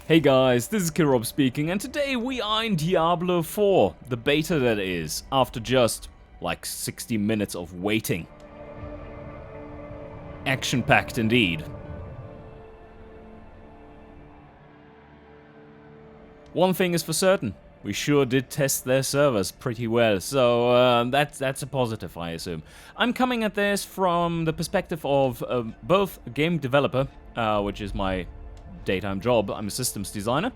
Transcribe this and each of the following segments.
Hey guys, this is Kirob speaking, and today we are in Diablo 4, the beta that is, after just like 60 minutes of waiting. Action-packed indeed. One thing is for certain, we sure did test their servers pretty well, so that's a positive, I assume. I'm coming at this from the perspective of both a game developer, which is my daytime job. I'm a systems designer,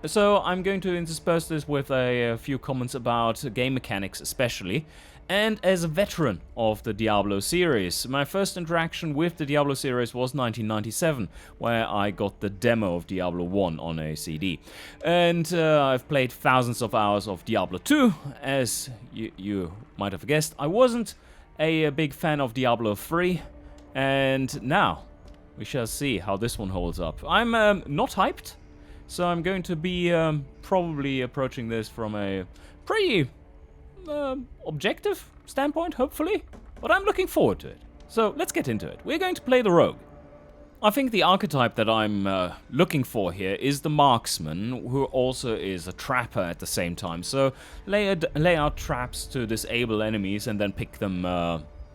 so I'm going to intersperse this with a few comments about game mechanics especially, and as a veteran of the Diablo series. My first interaction with the Diablo series was 1997, where I got the demo of Diablo 1 on a CD. And I've played thousands of hours of Diablo 2, as you might have guessed. I wasn't a big fan of Diablo 3, and now we shall see how this one holds up. I'm not hyped, so I'm going to be probably approaching this from a pretty objective standpoint, hopefully. But I'm looking forward to it. So let's get into it. We're going to play the rogue. I think the archetype that I'm looking for here is the marksman, who also is a trapper at the same time. So lay out traps to disable enemies and then pick them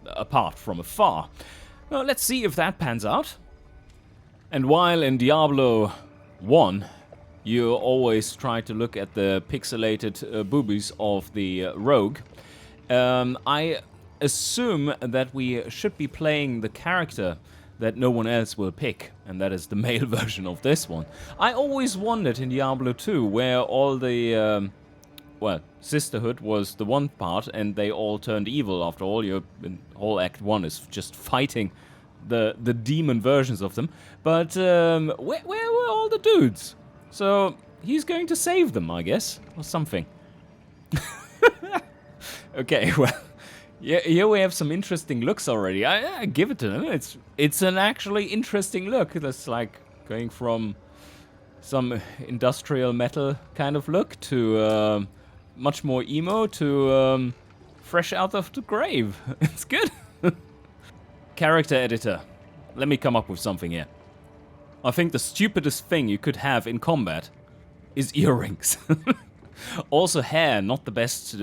apart from afar. Well, let's see if that pans out. And while in Diablo 1, you always try to look at the pixelated boobies of the rogue, I assume that we should be playing the character that no one else will pick, and that is the male version of this one. I always wondered in Diablo 2 where all the, sisterhood was the one part, and they all turned evil after all. Your whole Act 1 is just fighting the demon versions of them, but where were all the dudes? So he's going to save them, I guess, or something. Okay, well, yeah, here we have some interesting looks already. I give it to them. It's an actually interesting look. That's like going from some industrial metal kind of look to much more emo to fresh out of the grave. It's good. Character editor. Let me come up with something here. I think the stupidest thing you could have in combat is earrings. Also hair, not the best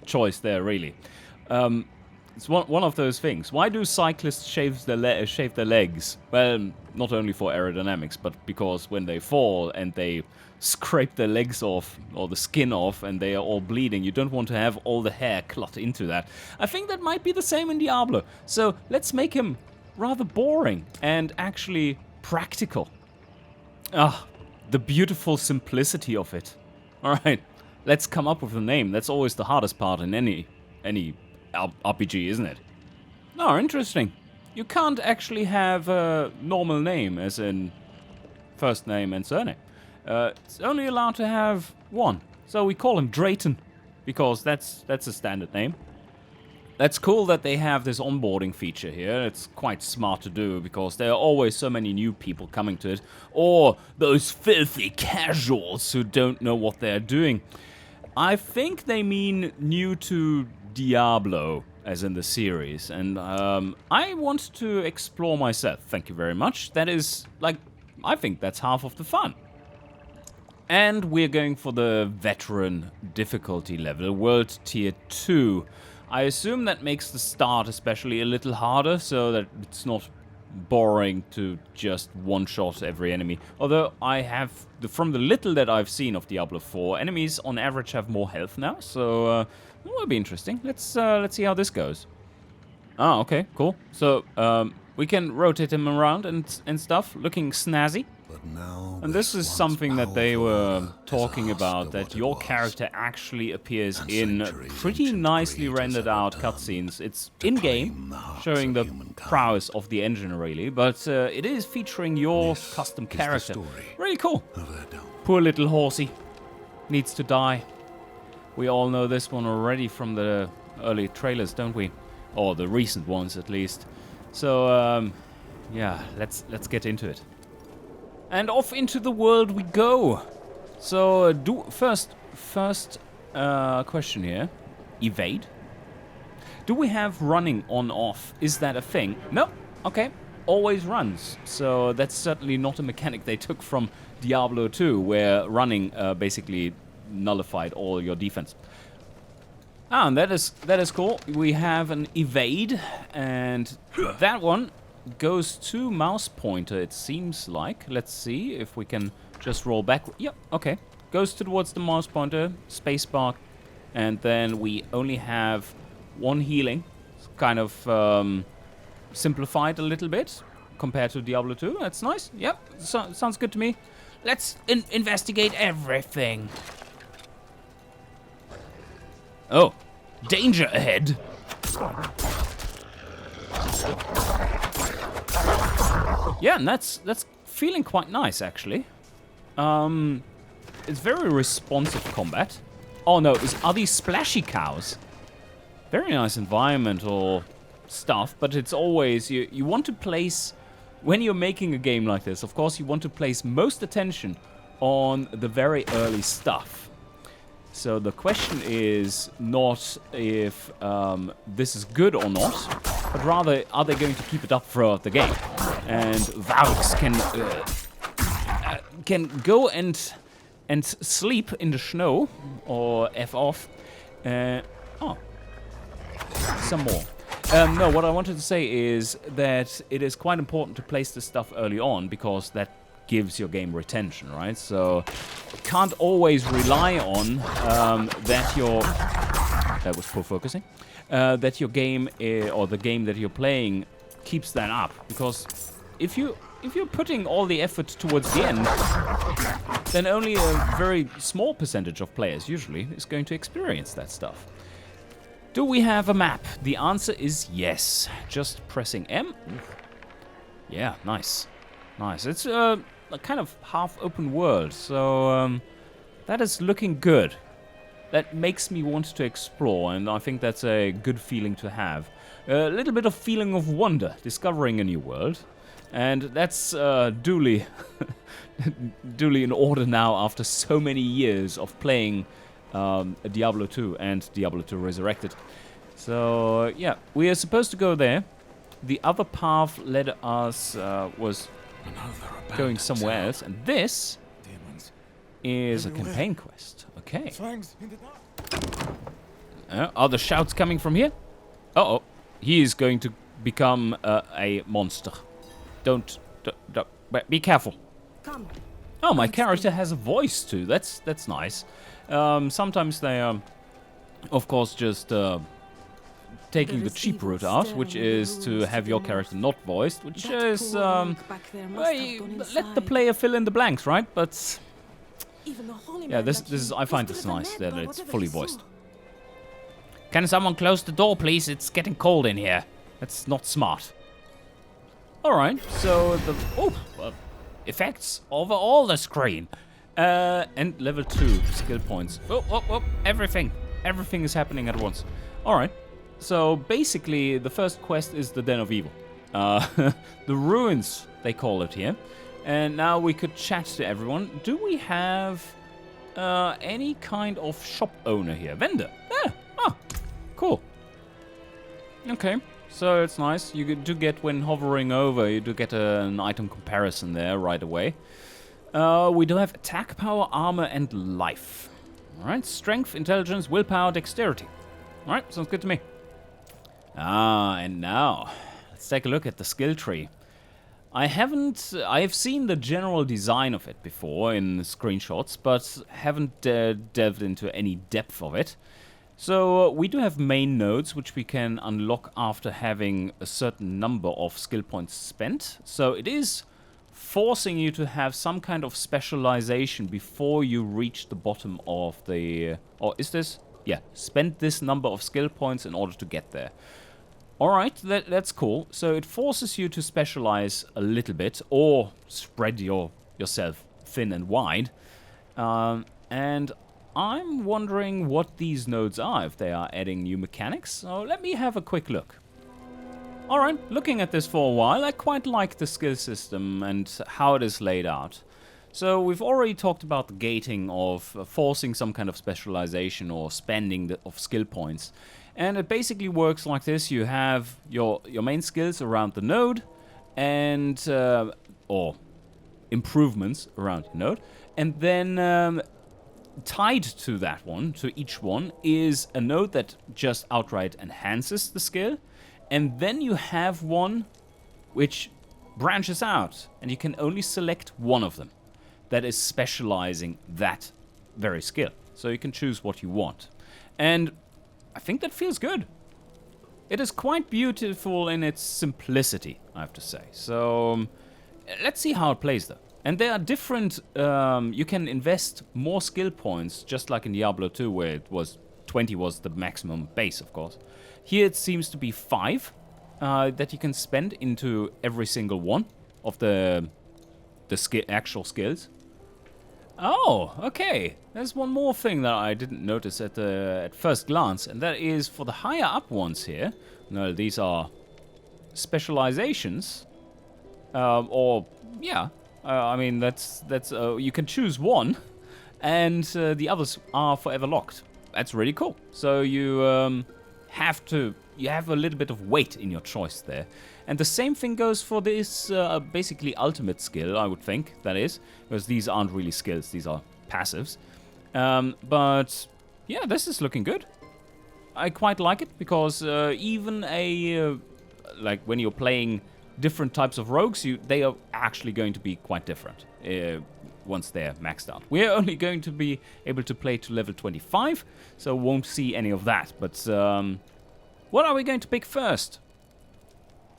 choice there, really. It's one of those things. Why do cyclists shave their legs? Well, not only for aerodynamics, but because when they fall and they scrape their legs off, or the skin off, and they are all bleeding, you don't want to have all the hair clot into that. I think that might be the same in Diablo. So let's make him rather boring and actually practical. Ah, the beautiful simplicity of it. Alright, let's come up with a name. That's always the hardest part in any RPG, isn't it? Oh, interesting. You can't actually have a normal name, as in first name and surname. It's only allowed to have one. So we call him Drayton, because that's a standard name. That's cool that they have this onboarding feature here. It's quite smart to do, because there are always so many new people coming to it. Or those filthy casuals who don't know what they're doing. I think they mean new to Diablo, as in the series. And I want to explore myself. Thank you very much. That is, I think that's half of the fun. And we're going for the veteran difficulty level, World Tier 2. I assume that makes the start especially a little harder, so that it's not boring to just one-shot every enemy. Although I have, from the little that I've seen of Diablo 4, enemies on average have more health now, so it will be interesting. Let's see how this goes. Ah, okay, cool. So we can rotate him around and stuff, looking snazzy. And this is something that they were talking about, that your character actually appears in pretty nicely rendered out cutscenes. It's in-game, showing the prowess of the engine really, but it is featuring your custom character. Really cool. Poor little horsey. Needs to die. We all know this one already from the early trailers, don't we? Or the recent ones at least. So, yeah, let's get into it. And off into the world we go. So, first question here. Evade? Do we have running on off? Is that a thing? No. Okay. always runs. So that's certainly not a mechanic they took from Diablo 2, where running basically nullified all your defense. Ah, and that is cool. We have an evade, and that one goes to mouse pointer, it seems like. Let's see if we can just roll back. Yep, okay. Goes towards the mouse pointer, spacebar, and then we only have one healing. It's kind of simplified a little bit compared to Diablo 2. That's nice. Yep, sounds good to me. Let's investigate everything. Oh, danger ahead. Yeah, and that's feeling quite nice, actually. It's very responsive combat. Oh no, are these splashy cows? Very nice environmental stuff, but it's always, you want to place, when you're making a game like this, of course you want to place most attention on the very early stuff. So the question is not if this is good or not, but rather are they going to keep it up throughout the game? And Valks can go and sleep in the snow or F off. Oh, some more. No, what I wanted to say is that it is quite important to place this stuff early on because that gives your game retention, right? So you can't always rely on that was poor focusing, that your game or the game that you're playing keeps that up, because if you're putting all the effort towards the end, then only a very small percentage of players usually is going to experience that stuff. Do we have a map? The answer is yes. Just pressing M. Yeah, nice. Nice. It's a kind of half-open world, so that is looking good. That makes me want to explore, and I think that's a good feeling to have. A little bit of feeling of wonder, discovering a new world. And that's duly in order now after so many years of playing Diablo 2 and Diablo 2 Resurrected. So, yeah, we are supposed to go there. The other path led us, was going somewhere else. And this is a campaign quest. Okay. Are the shouts coming from here? Uh-oh. He is going to become a monster. Don't, be careful. Come. Oh, my character has a voice too. That's nice. Sometimes they are, of course, just taking the cheap route out, which is to have your character not voiced, which is well, let the player fill in the blanks, right? But yeah, this is, I find this nice that it's fully voiced. Can someone close the door, please? It's getting cold in here. That's not smart. Alright, so the effects over all the screen. And level 2 skill points. Oh, everything is happening at once. Alright, so basically the first quest is the Den of Evil. The ruins, they call it here. And now we could chat to everyone. Do we have any kind of shop owner here? Vendor. Yeah, oh, cool. Okay. So it's nice. You do get, when hovering over, you do get an item comparison there right away. We do have attack power, armor, and life. Alright, strength, intelligence, willpower, dexterity. Alright, sounds good to me. Ah, and now, let's take a look at the skill tree. I've seen the general design of it before in screenshots, but haven't delved into any depth of it. So we do have main nodes, which we can unlock after having a certain number of skill points spent. So it is forcing you to have some kind of specialization before you reach the bottom of the... Or is this? Yeah, spend this number of skill points in order to get there. Alright, that's cool. So it forces you to specialize a little bit, or spread yourself thin and wide. And I'm wondering what these nodes are, if they are adding new mechanics. So let me have a quick look. Alright, looking at this for a while, I quite like the skill system and how it is laid out. So we've already talked about the gating of forcing some kind of specialization or spending of skill points. And it basically works like this. You have your main skills around the node, and or improvements around your node, and then tied to that one, to each one, is a node that just outright enhances the skill, and then you have one which branches out, and you can only select one of them that is specializing that very skill. So you can choose what you want. And I think that feels good. It is quite beautiful in its simplicity, I have to say. So let's see how it plays though. And there are different, you can invest more skill points, just like in Diablo 2, where it was 20 was the maximum base, of course. Here it seems to be 5 that you can spend into every single one of the actual skills. Oh, okay. There's one more thing that I didn't notice at first glance, and that is for the higher up ones here. No, these are specializations, or yeah. I mean, that's you can choose one, and the others are forever locked. That's really cool. So you have a little bit of weight in your choice there. And the same thing goes for this basically ultimate skill, I would think, that is, because these aren't really skills, these are passives. But yeah, this is looking good. I quite like it, because even like when you're playing different types of rogues, they are actually going to be quite different once they're maxed out. We're only going to be able to play to level 25, so won't see any of that. But what are we going to pick first?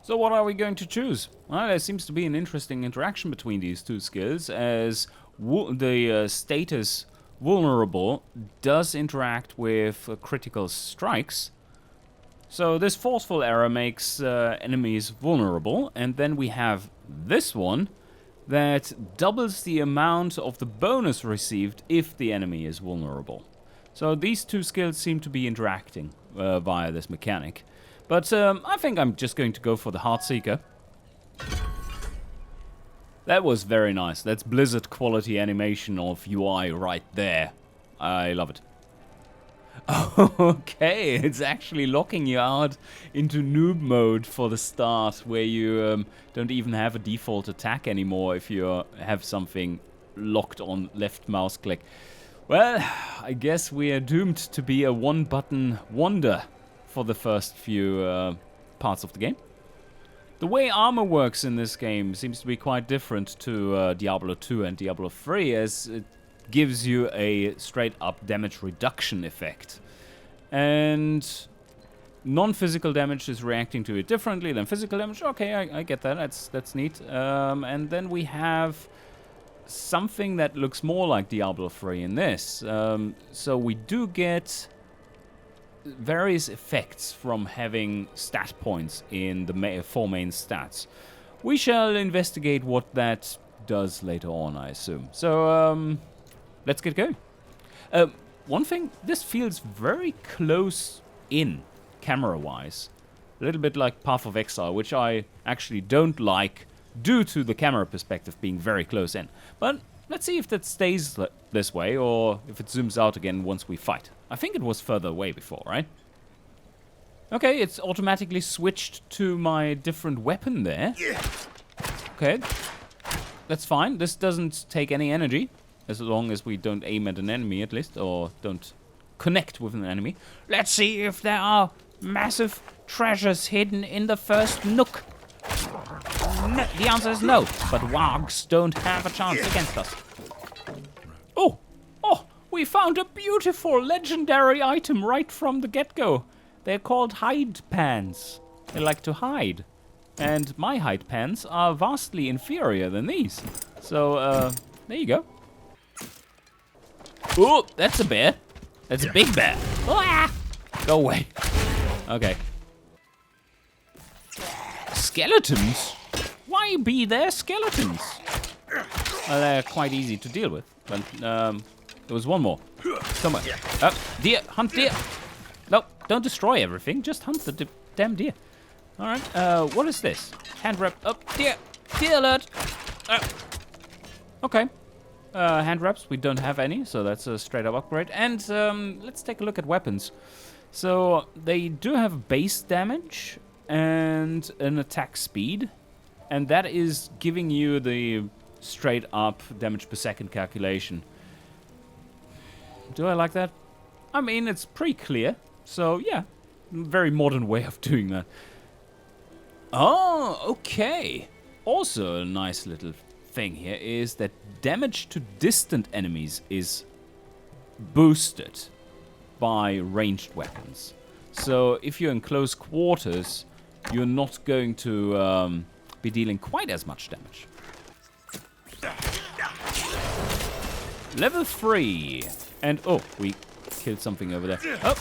So what are we going to choose? Well, there seems to be an interesting interaction between these two skills, as the status vulnerable does interact with critical strikes. So this forceful arrow makes enemies vulnerable, and then we have this one that doubles the amount of the bonus received if the enemy is vulnerable. So these two skills seem to be interacting via this mechanic. But I think I'm just going to go for the Heartseeker. That was very nice. That's Blizzard quality animation of UI right there. I love it. Okay, it's actually locking you out into noob mode for the start, where you don't even have a default attack anymore if you have something locked on left mouse click. Well, I guess we are doomed to be a one-button wonder for the first few parts of the game. The way armor works in this game seems to be quite different to Diablo 2 and Diablo 3, as it gives you a straight-up damage reduction effect. And non-physical damage is reacting to it differently than physical damage. Okay, I get that. That's neat. And then we have something that looks more like Diablo 3 in this. So we do get various effects from having stat points in the 4 main stats. We shall investigate what that does later on, I assume. So, let's get going. One thing, this feels very close in, camera-wise. A little bit like Path of Exile, which I actually don't like due to the camera perspective being very close in. But let's see if that stays this way, or if it zooms out again once we fight. I think it was further away before, right? Okay, it's automatically switched to my different weapon there. Okay, that's fine. This doesn't take any energy, as long as we don't aim at an enemy, at least, or don't connect with an enemy. Let's see if there are massive treasures hidden in the first nook. No, the answer is no, but wargs don't have a chance against us. Oh, we found a beautiful legendary item right from the get-go. They're called hide pants. They like to hide. And my hide pants are vastly inferior than these. So, there you go. Oh, that's a bear. That's a big bear. Ah! Go away. Okay. Skeletons? Why be there skeletons? Well, they're quite easy to deal with. But, there was one more. Somewhere. Deer. Hunt deer. No, don't destroy everything. Just hunt the damn deer. Alright, what is this? Hand wrap. Oh, deer. Deer alert. Okay. Hand wraps, we don't have any, so that's a straight up upgrade. And let's take a look at weapons. So they do have base damage and an attack speed. And that is giving you the straight up damage per second calculation. Do I like that? I mean, it's pretty clear. So, yeah. Very modern way of doing that. Oh, okay. Also, a nice little thing here is that damage to distant enemies is boosted by ranged weapons. So, if you're in close quarters, you're not going to be dealing quite as much damage. Level 3. And, oh, we killed something over there. Oh,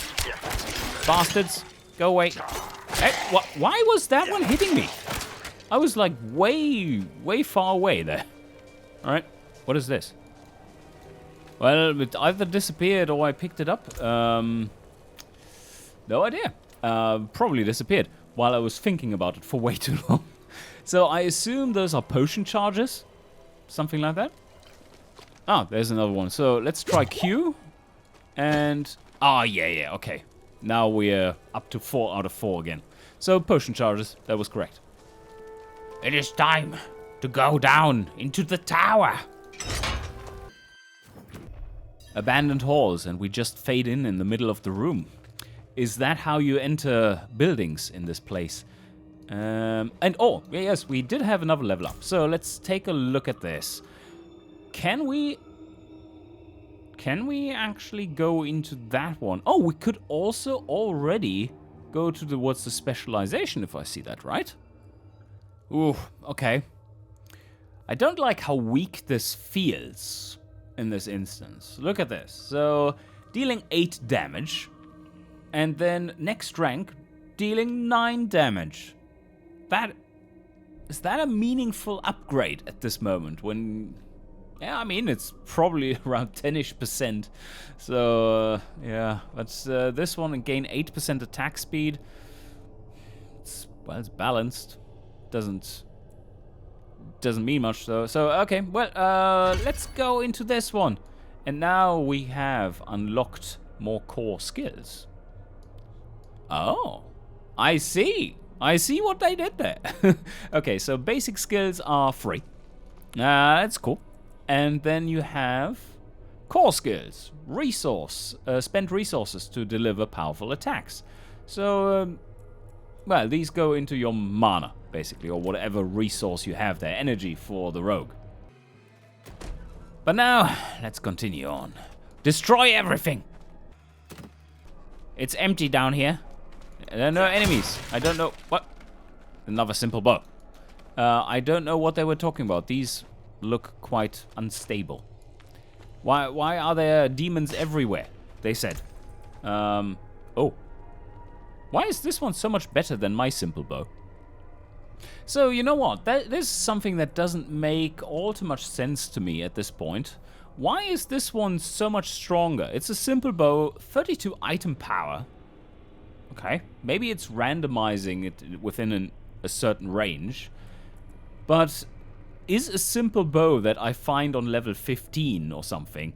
bastards, go away. Hey, why was that one hitting me? I was like way far away there. Alright, what is this? Well, it either disappeared or I picked it up. No idea. Probably disappeared while I was thinking about it for way too long. So I assume those are potion charges. Something like that. Ah, there's another one. So let's try Q. And... ah, yeah, okay. Now we're up to 4 out of 4 again. So potion charges, that was correct. It is time to go down into the tower. Abandoned halls, and we just fade in the middle of the room. Is that how you enter buildings in this place? And oh, yes, we did have another level up. So let's take a look at this. Can we actually go into that one? Oh, we could also already go towards the specialization, if I see that right. Ooh, okay. I don't like how weak this feels in this instance. Look at this. So, dealing 8 damage, and then next rank, dealing 9 damage. Is that a meaningful upgrade at this moment? When, yeah, I mean, it's probably around 10-ish%. So, yeah, but this one gain 8% attack speed. It's balanced. Doesn't mean much though. So okay, well, let's go into this one. And now we have unlocked more core skills. Oh, I see what they did there. Okay, so basic skills are free. That's cool. And then you have core skills, spend resources to deliver powerful attacks. So well, these go into your mana, basically, or whatever resource you have there, energy for the rogue. But now, let's continue on. Destroy everything! It's empty down here. There are no enemies. I don't know... what? Another simple bow. I don't know what they were talking about. These look quite unstable. Why are there demons everywhere? They said. Oh. Why is this one so much better than my simple bow? So, you know what? This is something that doesn't make all too much sense to me at this point. Why is this one so much stronger? It's a simple bow, 32 item power. Okay, maybe it's randomizing it within a certain range. But is a simple bow that I find on level 15 or something,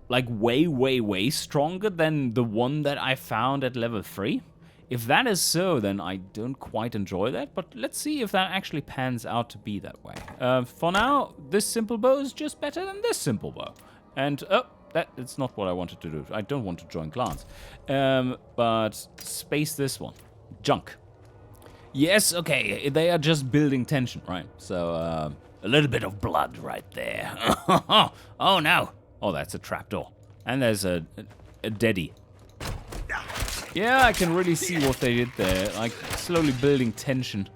like way stronger than the one that I found at level 3? If that is so, then I don't quite enjoy that, but let's see if that actually pans out to be that way. For now, this simple bow is just better than this simple bow. And, oh, that's not what I wanted to do. I don't want to join clans. But space this one. Junk. Yes, okay, they are just building tension, right? So, a little bit of blood right there. Oh, no. Oh, that's a trapdoor. And there's a deadie. Yeah, I can really see what they did there, like slowly building tension.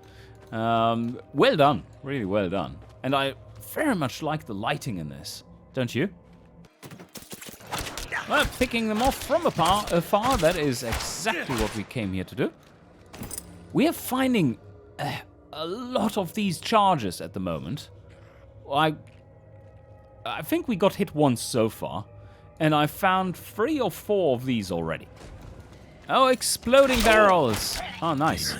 Well done, really well done. And I very much like the lighting in this, don't you? Well, picking them off from afar, that is exactly what we came here to do. We are finding a lot of these charges at the moment. I think we got hit once so far, and I found 3 or 4 of these already. Oh, exploding barrels! Oh, nice.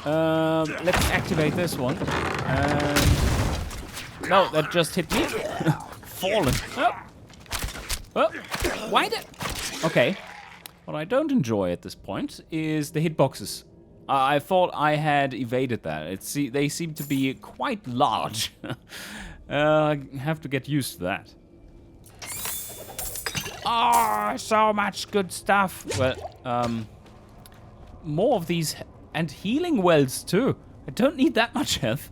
Let's activate this one. No, that just hit me. Fallen. Oh. Oh. Why did... Okay. What I don't enjoy at this point is the hitboxes I thought I had evaded that. They seem to be quite large. I have to get used to that. Oh, so much good stuff. Well, more of these and healing wells too. I don't need that much health.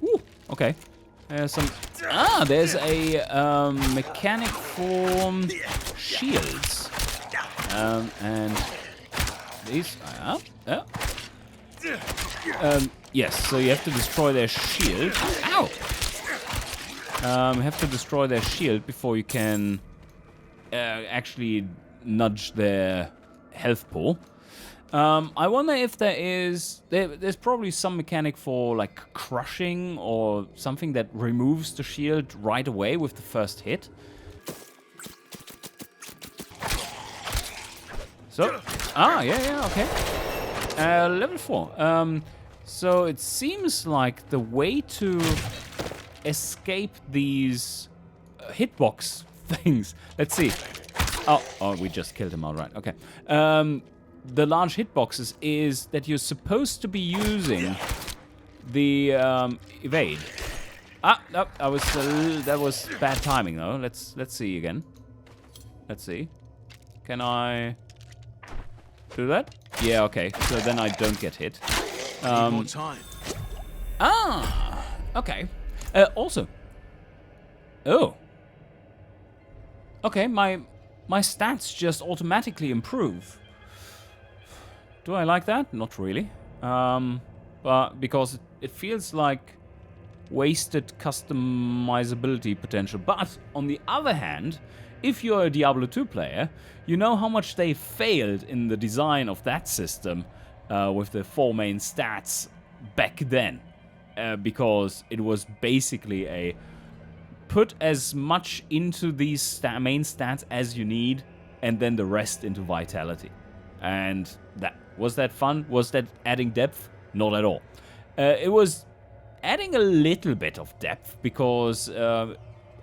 Ooh, okay. There's a mechanic for shields. And these. Yes, so you have to destroy their shield. Ow! You have to destroy their shield before you can actually nudge their health pool. I wonder if there's probably some mechanic for like crushing or something that removes the shield right away with the first hit. So, yeah, okay. Level 4. So it seems like the way to escape these hitbox things. Let's see. Oh, we just killed him, all right. Okay. The large hitboxes is that you're supposed to be using the evade. No, that was bad timing though. Let's see again. Let's see. Can I do that? Yeah, okay. So then I don't get hit. More time. Okay. Also. Oh. Okay, my stats just automatically improve. Do I like that? Not really. But because it feels like wasted customizability potential. But on the other hand, if you're a Diablo 2 player, you know how much they failed in the design of that system with the 4 main stats back then. Because it was basically a put as much into these main stats as you need, and then the rest into vitality. And was that fun? Was that adding depth? Not at all. It was adding a little bit of depth because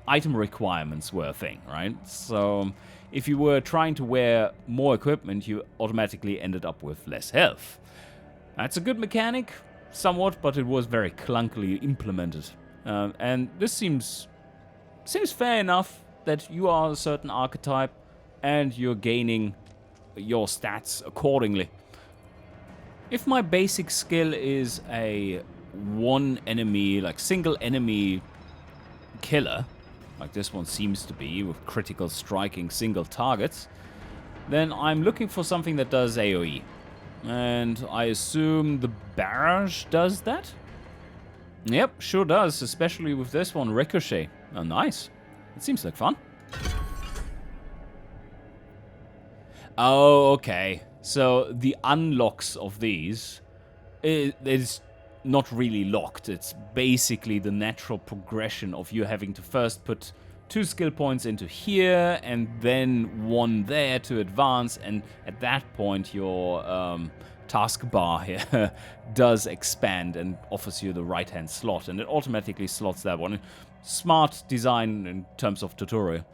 item requirements were a thing, right? So if you were trying to wear more equipment, you automatically ended up with less health. That's a good mechanic, somewhat, but it was very clunkily implemented. And this seems fair enough that you are a certain archetype and you're gaining your stats accordingly. If my basic skill is a single enemy killer, like this one seems to be, with critical striking single targets, then I'm looking for something that does AoE. And I assume the barrage does that? Yep, sure does, especially with this one, Ricochet. Oh, nice. It seems like fun. Oh, okay. So the unlocks of these is not really locked. It's basically the natural progression of you having to first put 2 skill points into here and then 1 there to advance, and at that point your taskbar here does expand and offers you the right-hand slot, and it automatically slots that one. Smart design in terms of tutorial.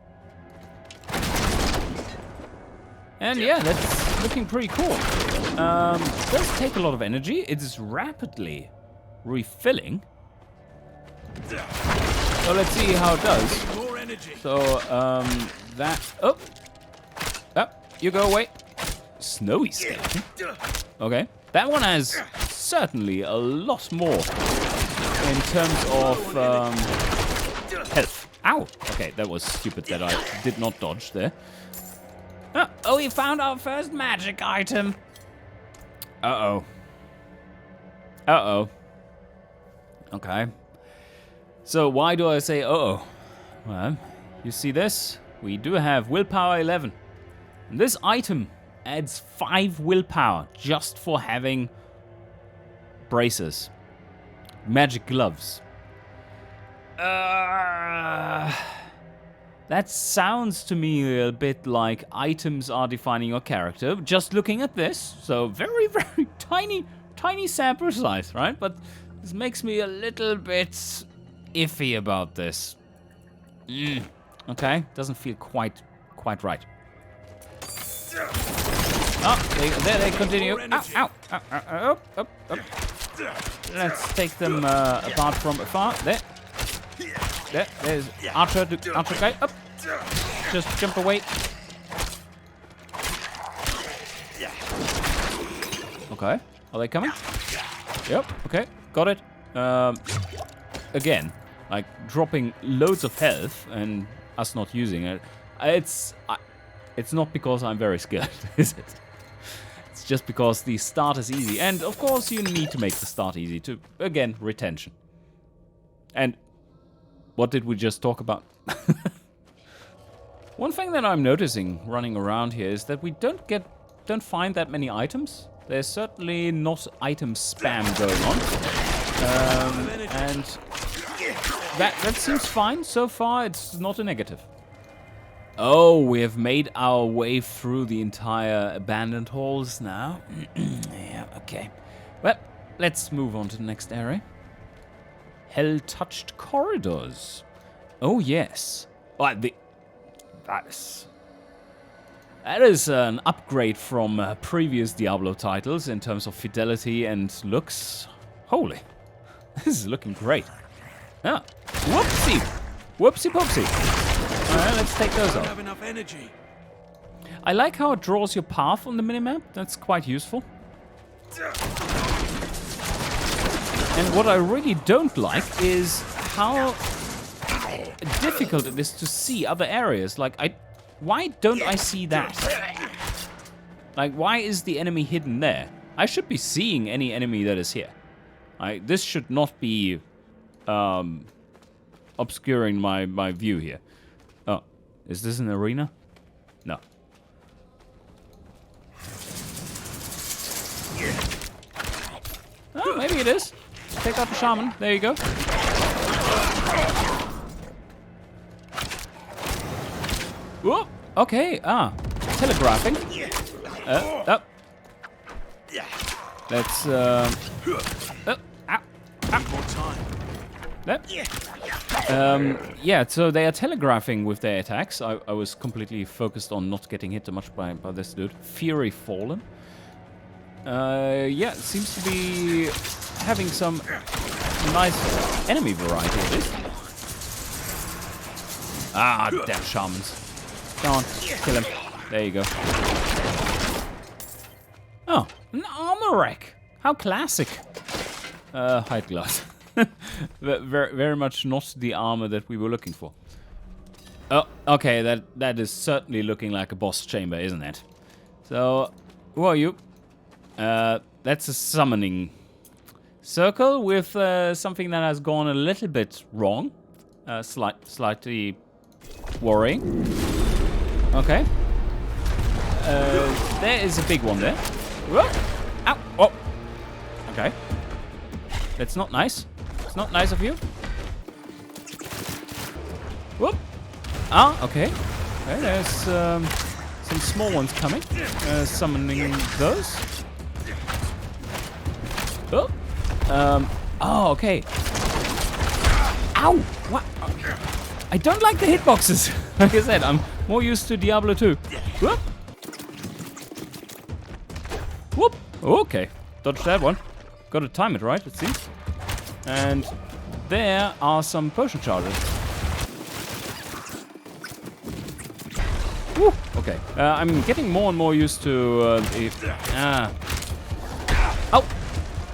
And yeah, that's looking pretty cool. It does take a lot of energy. It is rapidly refilling. So let's see how it does. More energy. So, you go away. Snowy skeleton. Okay. That one has certainly a lot more in terms of health. Ow! Okay, that was stupid that I did not dodge there. Oh, we found our first magic item. Uh-oh. Uh-oh. Okay. So why do I say uh-oh? Well, you see this? We do have willpower 11. And this item adds 5 willpower just for having braces. Magic gloves. That sounds to me a bit like items are defining your character, just looking at this. So very, very tiny sample size, right? But this makes me a little bit iffy about this. Okay, doesn't feel quite right. Oh, there they continue. Ow, ow, ow, ow, up. Let's take them apart from afar. There's Archer guy. Up. Just jump away. Okay. Are they coming? Yep. Okay. Got it. Again, like dropping loads of health and us not using it. It's not because I'm very skilled, is it? It's just because the start is easy. And of course you need to make the start easy to, again, retention. And what did we just talk about? One thing that I'm noticing running around here is that we don't find that many items. There's certainly not item spam going on. And that seems fine so far. It's not a negative. Oh, we have made our way through the entire abandoned halls now. Yeah, okay. Well, let's move on to the next area. Hell-touched corridors. Oh, yes. That is an upgrade from previous Diablo titles in terms of fidelity and looks. Holy. This is looking great. Ah, whoopsie. Whoopsie poopsie. Alright, let's take those off. Have enough energy. I like how it draws your path on the minimap. That's quite useful. And what I really don't like is how difficult it is to see other areas. Like, why don't I see that? Like, why is the enemy hidden there? I should be seeing any enemy that is here. This should not be obscuring my view here. Oh, is this an arena? No. Oh, maybe it is. Take out the shaman. There you go. Whoa. Okay. Telegraphing. Oh. Let's. Ow. More time. Yeah, so they are telegraphing with their attacks. I was completely focused on not getting hit too much by this dude. Fury Fallen. Yeah, it seems to be having some nice enemy variety at least. Ah, damn shamans. Come on, kill him. There you go. Oh, an armor rack. How classic. Hide glass. very, very much not the armor that we were looking for. Oh, okay, that is certainly looking like a boss chamber, isn't it? So, who are you? That's a summoning circle with something that has gone a little bit wrong. Slightly worrying. Okay. There is a big one there. Whoa. Ow. Oh. Okay. That's not nice. It's not nice of you. Whoop. Ah, okay. Okay, there's some small ones coming. Summoning those. Oh. Oh, okay. Ow! What? I don't like the hitboxes. Like I said, I'm more used to Diablo 2. Whoop. Whoop. Okay. Dodge that one. Got to time it right, it seems. And there are some potion charges. Woo. Okay. I'm getting more and more used to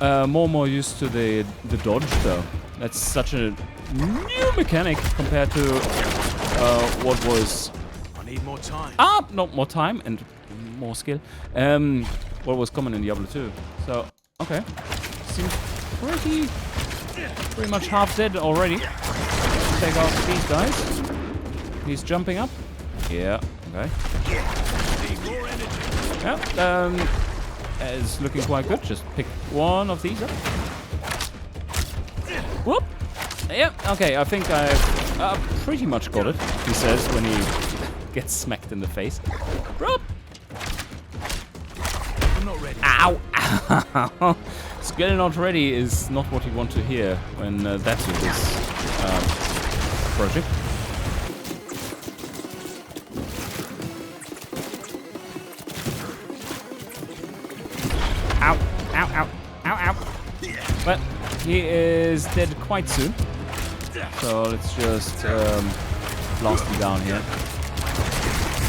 more and more used to the dodge, though. That's such a new mechanic compared to what was. I need more time. Not more time and more skill. What was common in Diablo 2. So, okay. Seems pretty much half dead already. Take out these guys. He's jumping up. Yeah, okay. Yeah, it's looking quite good. Just pick one of these up. Whoop! Yeah, okay, I think I've pretty much got it, he says when he gets smacked in the face. Whoop! I'm not ready. Ow! Ow! Skill not ready is not what you want to hear when that's with this project. Well, he is dead quite soon. So let's just blast him down here.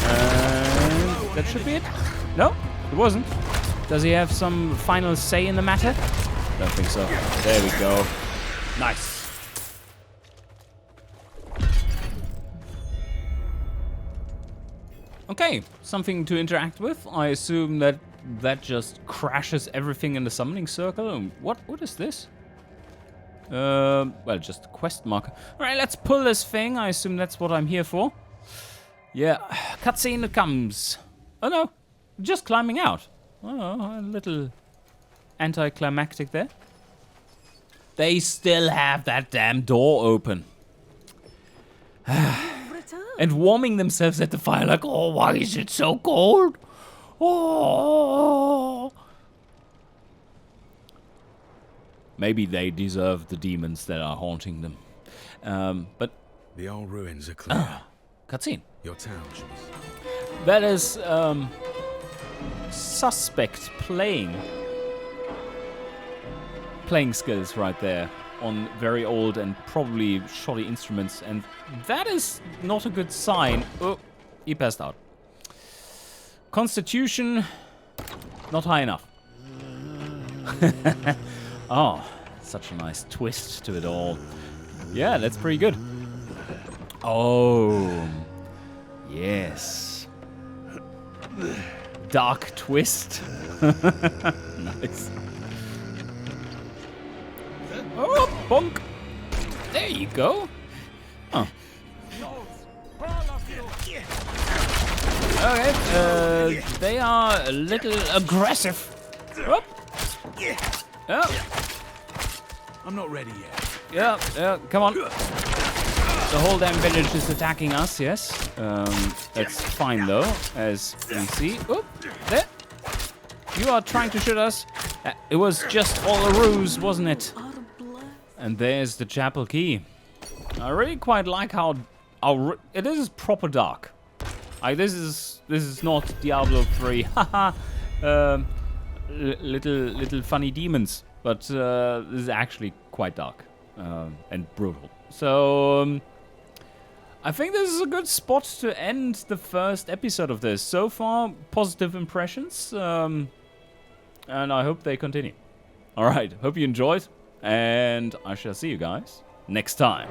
And that should be it. No, it wasn't. Does he have some final say in the matter? Don't think so. There we go. Nice. Okay, something to interact with. I assume that just crashes everything in the summoning circle. What is this? Well, just a quest marker. All right, let's pull this thing. I assume that's what I'm here for. Yeah, cutscene it comes. Oh no, just climbing out. Oh, a little anticlimactic there. They still have that damn door open. And warming themselves at the fire like, oh, why is it so cold? Oh. Maybe they deserve the demons that are haunting them. But The old ruins are clear. cutscene. Your town should be. That is suspect playing skills right there on very old and probably shoddy instruments, and that is not a good sign. Oh, he passed out. Constitution, not high enough. Oh, such a nice twist to it all. Yeah, that's pretty good. Oh, yes. Dark twist. Nice. Oh, bonk. There you go. Oh. Okay, they are a little aggressive. Oh. Oh. I'm not ready yet. Yeah, come on. The whole damn village is attacking us, yes. That's fine though, as you see. Oh, there. You are trying to shoot us. It was just all a ruse, wasn't it? And there's the chapel key. I really quite like how it is proper dark. This is not Diablo 3. Haha. Little funny demons, but this is actually quite dark and brutal. So I think this is a good spot to end the first episode of this. So far, positive impressions, and I hope they continue. All right, hope you enjoyed, and I shall see you guys next time.